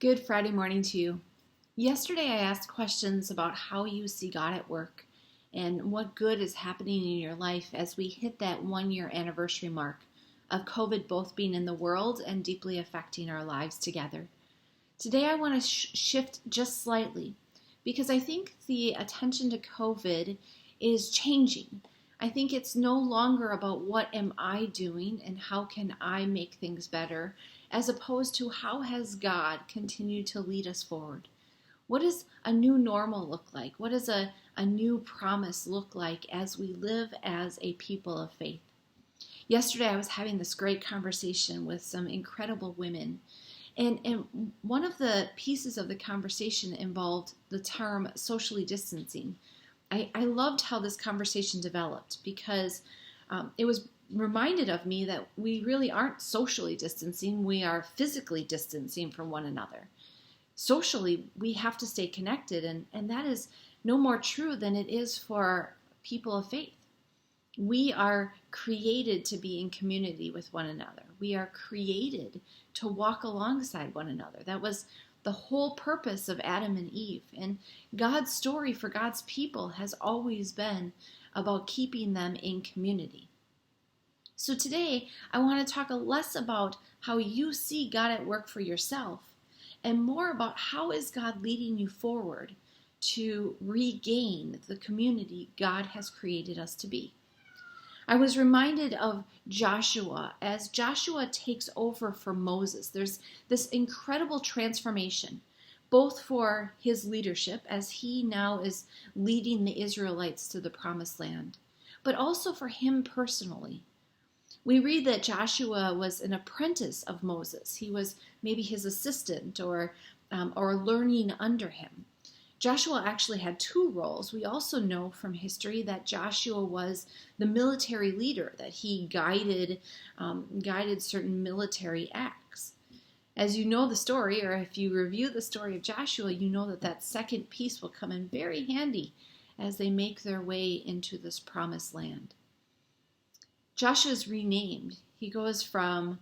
Good Friday morning to you. Yesterday I asked questions about how you see God at work and what good is happening in your life as we hit that 1 year anniversary mark of COVID both being in the world and deeply affecting our lives together. Today I want to shift just slightly because I think the attention to COVID is changing. I think it's no longer about what am I doing and how can I make things better, as opposed to how has God continued to lead us forward. What does a new normal look like? What does a new promise look like as we live as a people of faith? Yesterday I was having this great conversation with some incredible women. And one of the pieces of the conversation involved the term socially distancing. I loved how this conversation developed because it was reminded of me that we really aren't socially distancing, we are physically distancing from one another. Socially, we have to stay connected, and that is no more true than it is for people of faith. We are created to be in community with one another. We are created to walk alongside one another. That was the whole purpose of Adam and Eve. And God's story for God's people has always been about keeping them in community. So today, I want to talk less about how you see God at work for yourself and more about how is God leading you forward to regain the community God has created us to be. I was reminded of Joshua as Joshua takes over for Moses. There's this incredible transformation, both for his leadership as he now is leading the Israelites to the promised land, but also for him personally. We read that Joshua was an apprentice of Moses. He was maybe his assistant or learning under him. Joshua actually had two roles. We also know from history that Joshua was the military leader, that he guided certain military acts. As you know the story, or if you review the story of Joshua, you know that second piece will come in very handy as they make their way into this promised land. Joshua is renamed. He goes from,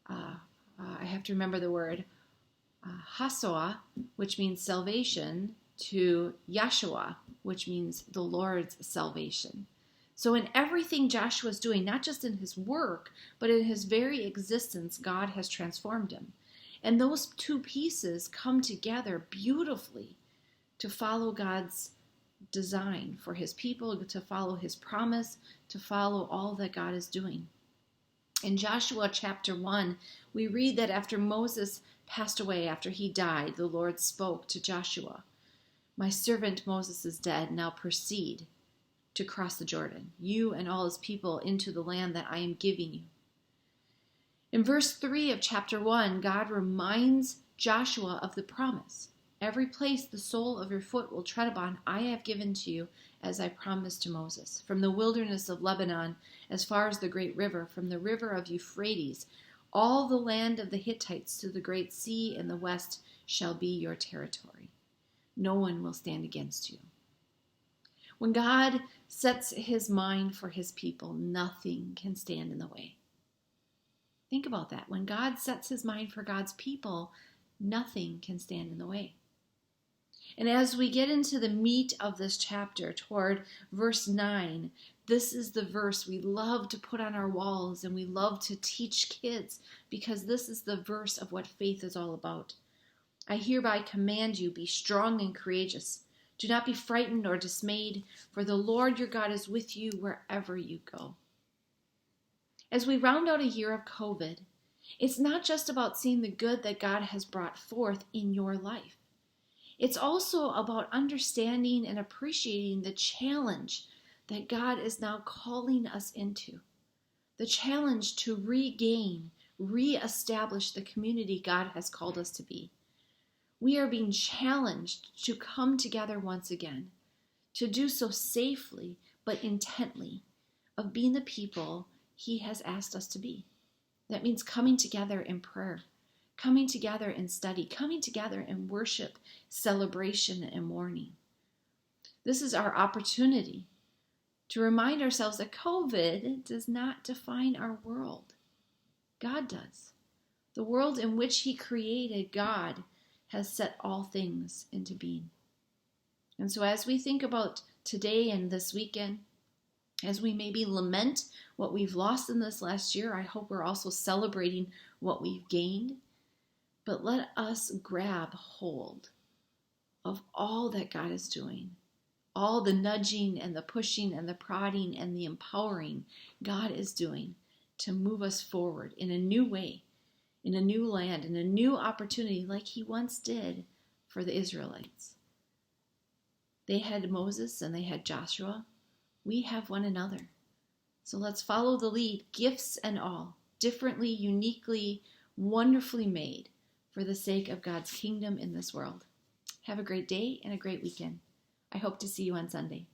I have to remember the word, Hasoah, which means salvation, to Yahshua, which means the Lord's salvation. So in everything Joshua's doing, not just in his work, but in his very existence, God has transformed him. And those two pieces come together beautifully to follow God's design for his people, to follow his promise, to follow all that God is doing. In Joshua chapter 1, we read that after Moses passed away, after he died, the Lord spoke to Joshua. My servant Moses is dead. Now proceed to cross the Jordan, you and all his people, into the land that I am giving you. In verse 3 of chapter 1, God reminds Joshua of the promise. Every place the sole of your foot will tread upon, I have given to you, as I promised to Moses. From the wilderness of Lebanon, as far as the great river, from the river of Euphrates, all the land of the Hittites to the great sea in the west shall be your territory. No one will stand against you. When God sets his mind for his people, nothing can stand in the way. Think about that. When God sets his mind for God's people, nothing can stand in the way. And as we get into the meat of this chapter, toward verse 9, this is the verse we love to put on our walls and we love to teach kids, because this is the verse of what faith is all about. I hereby command you, be strong and courageous. Do not be frightened or dismayed, for the Lord your God is with you wherever you go. As we round out a year of COVID, it's not just about seeing the good that God has brought forth in your life. It's also about understanding and appreciating the challenge that God is now calling us into. The challenge to reestablish the community God has called us to be. We are being challenged to come together once again, to do so safely but intently, of being the people he has asked us to be. That means coming together in prayer, coming together in study, coming together in worship, celebration, and mourning. This is our opportunity to remind ourselves that COVID does not define our world. God does. The world in which he created, God has set all things into being. And so as we think about today and this weekend, as we maybe lament what we've lost in this last year, I hope we're also celebrating what we've gained. But let us grab hold of all that God is doing, all the nudging and the pushing and the prodding and the empowering God is doing to move us forward in a new way, in a new land, in a new opportunity like he once did for the Israelites. They had Moses and they had Joshua. We have one another. So let's follow the lead, gifts and all, differently, uniquely, wonderfully made for the sake of God's kingdom in this world. Have a great day and a great weekend. I hope to see you on Sunday.